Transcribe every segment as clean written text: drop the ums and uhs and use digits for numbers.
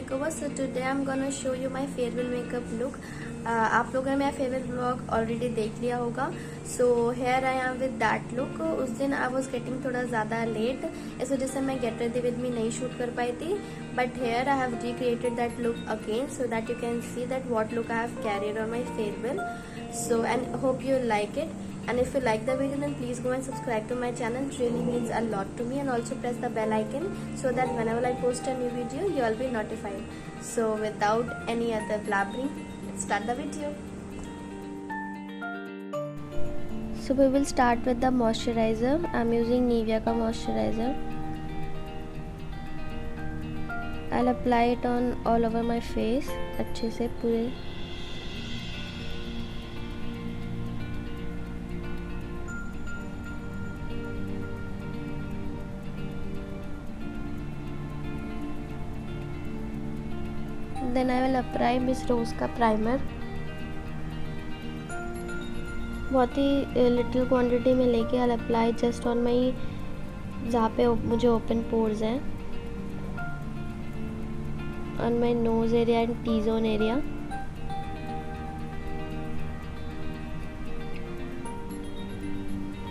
makeover. So today I'm gonna show you my farewell makeup look. आप लोगों ने मेरा फेयरवेल व्लॉग ऑलरेडी देख लिया होगा. So here I am with that look. उस दिन आई वॉज गेटिंग थोड़ा ज़्यादा लेट, इस वजह से मैं गेट रेडी विद मी नहीं शूट कर पाई थी. But here I have recreated that look again so that you can see that what look I have carried on my farewell. So and hope you like it, and if you like the video then please go and subscribe to my channel. It really means a lot to me, and also press the bell icon so that whenever I post a new video you will be notified. So without any other blabbering, let's start the video. So we will start with the moisturizer. I'm using Nivea ka moisturizer. I'll apply it on all over my face अच्छे से पूरे. Then I will apply Miss Rose का primer. बहुत ही little quantity में लेके I'll apply just on my जहाँ पे मुझे ओपन पोर्स हैं, on my nose area and T-zone area.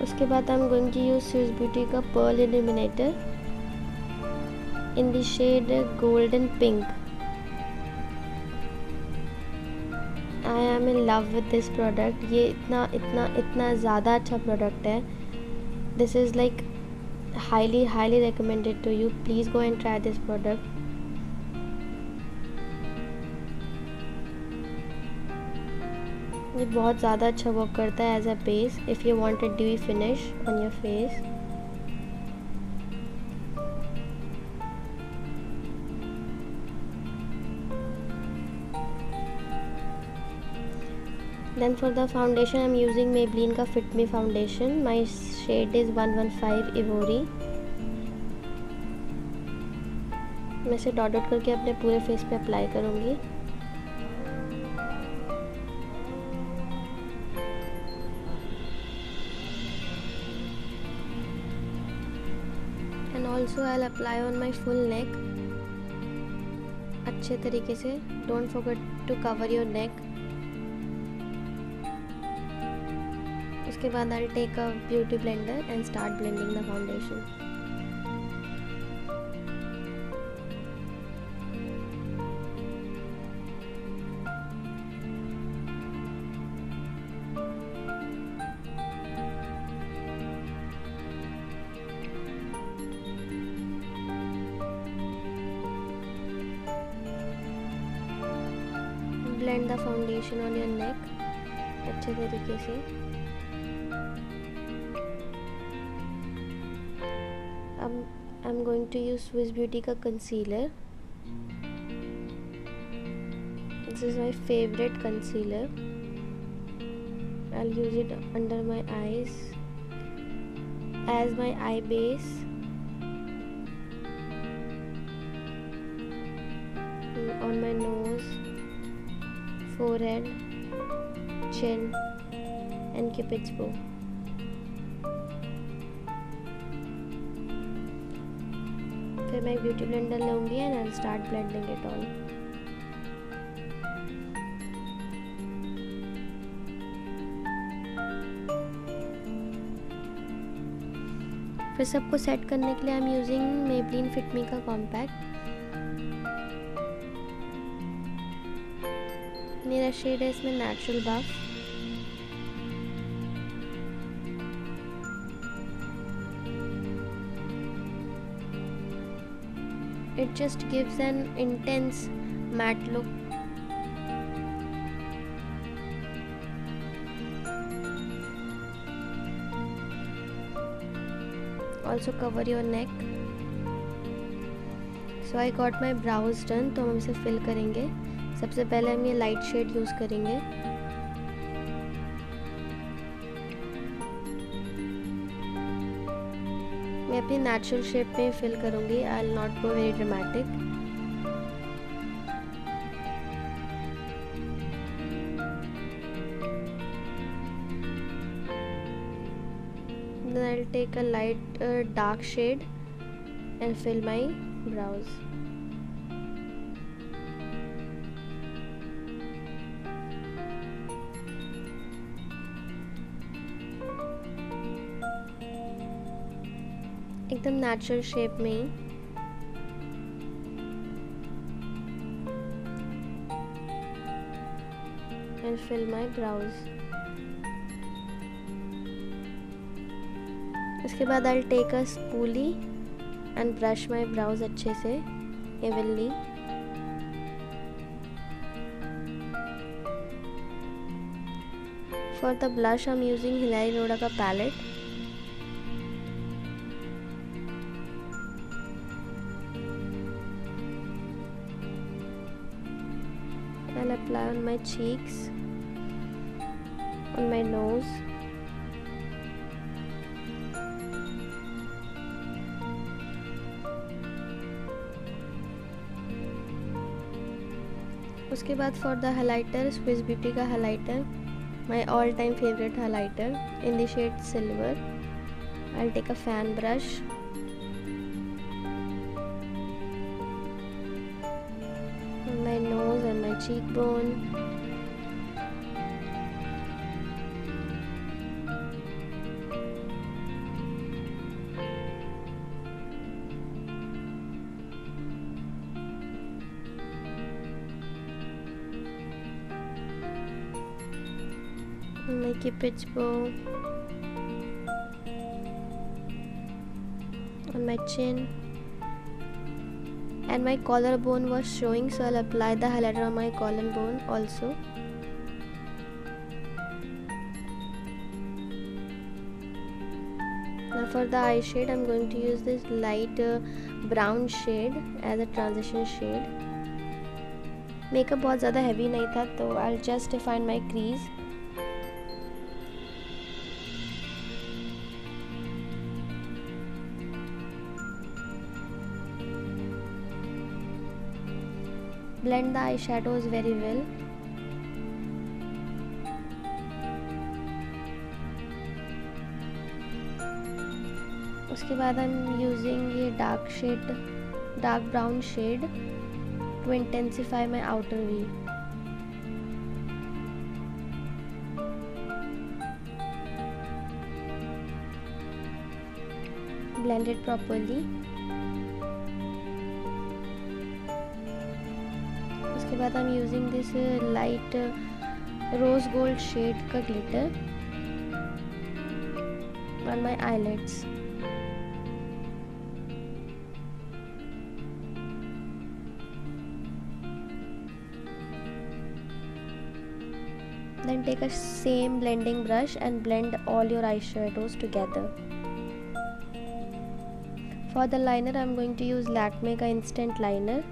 उसके बाद I'm going to use Swiss Beauty का Pearl Illuminator in the shade Golden Pink. I am in love with this product. ये इतना ज़्यादा अच्छा प्रोडक्ट है. This is like highly recommended to you. Please go and try this product. ये बहुत ज़्यादा अच्छा वर्क करता है as a base if you want a dewy finish on your face. Then for the foundation I'm using Maybelline का Fit Me foundation. My shade is 115 Ivory. मैं इसे dot dot करके अपने पूरे फेस पे अप्लाई करूँगी. And also I'll apply on my full neck अच्छे तरीके से. Don't forget to cover your neck. उसके बाद I'll take a beauty blender and start blending the foundation. Blend the foundation on your neck अच्छे तरीके से. I'm going to use Swiss Beauty का concealer. This is my favorite concealer. I'll use it under my eyes as my eye base. On my nose, forehead, chin and Cupid's bow. फिर मैं एक beauty blender लूँगी and I will start blending it all. फिर सबको set करने के लिए I am using Maybelline Fit Me का कॉम्पैक्ट. मेरा शेड है इसमें natural buff. It just gives an intense matte look. Also cover your neck. So I got my brows done. तो हम इसे फिल करेंगे. सबसे पहले हम ये लाइट शेड यूज़ करेंगे. मैं अपनी नेचुरल शेप में फिल करूँगी. I will not go very dramatic. Then I'll take a light dark shade and fill my brows. एकदम नेचुरल शेप में ही। And fill my brows. इसके बाद I take a spoolie and brush my brows अच्छे से evenly. For the blush I am using Hilary Rhoda का palette. I'll apply on my cheeks, on my nose, उसके बाद for the highlighter Swiss Beauty का highlighter, my all time favourite highlighter in the shade silver. I take a fan brush on my nose and my cheekbone. On my cupid's bow. On my chin. And my collarbone was showing, so I'll apply the highlighter on my collarbone also. Now for the eye shade I'm going to use this light brown shade as a transition shade. Makeup बहुत ज़्यादा heavy नहीं था तो I'll just define my crease. Blend the eyeshadows very well. उसके बाद I'm using ये dark brown shade to intensify my outer V. Blend it properly. उसके बाद I'm using this light rose gold shade का glitter on my eyelids. Then take a same blending brush and blend all your eyeshadows together. For the liner I'm going to use Lakme का instant liner.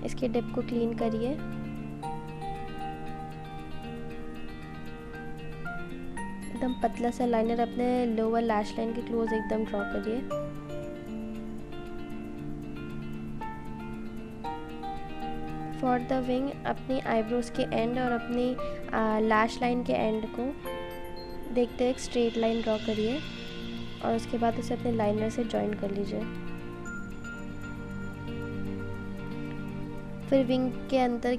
इसके dip को clean करिए। एकदम पतला सा liner अपने lower lash line के close एकदम ड्रॉ करिए। फॉर द विंग अपनी आईब्रोज के एंड और अपनी लैश लाइन के एंड को देखते हुए एक स्ट्रेट लाइन ड्रॉ करिए और उसके बाद उसे अपने लाइनर से जॉइन कर लीजिए। फिर विंग के अंदर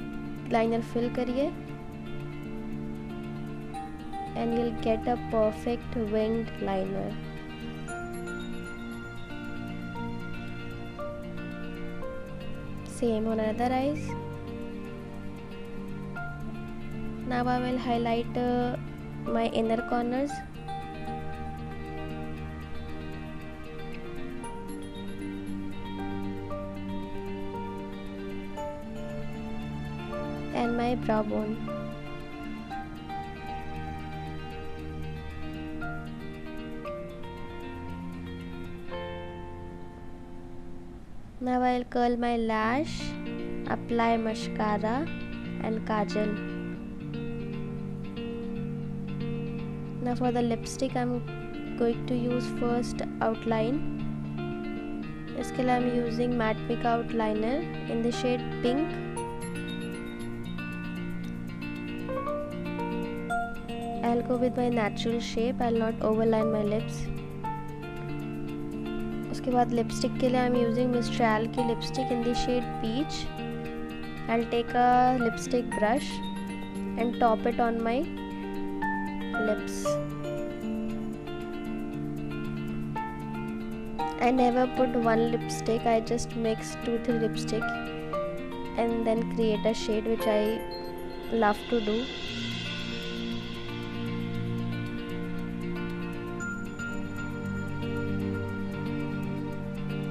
लाइनर फिल करिए and you'll get a perfect winged liner. Same on other eyes. Now I will highlight my inner corners. And my brow bone. Now I'll curl my lash, apply mascara and kajal. Now for the lipstick I'm going to use first outline. इसके लिए I'm using matte Pick outliner in the shade pink. I'll go with my natural shape. I'll not overline my lips. उसके बाद lipstick के लिए I am using Mistral की lipstick in the shade peach. I will take a lipstick brush and top it on my lips. I never put one lipstick, I just mix 2-3 lipstick and then create a shade, which I love to do.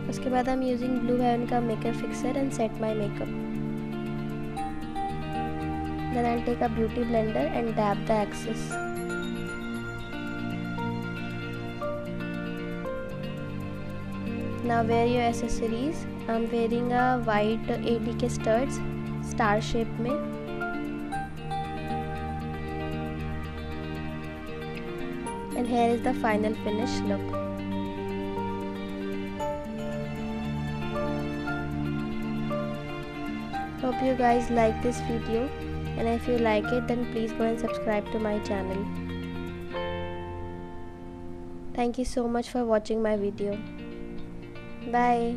उसके बाद I'm using Blue Heaven का makeup fixer and set my makeup. Then I'll take a beauty blender and dab the axis. Now wear your accessories. I'm wearing a white ATK studs star shape में. And here is the final finished look. Hope you guys like this video, and if you like it then please go and subscribe to my channel. Thank you so much for watching my video. Bye.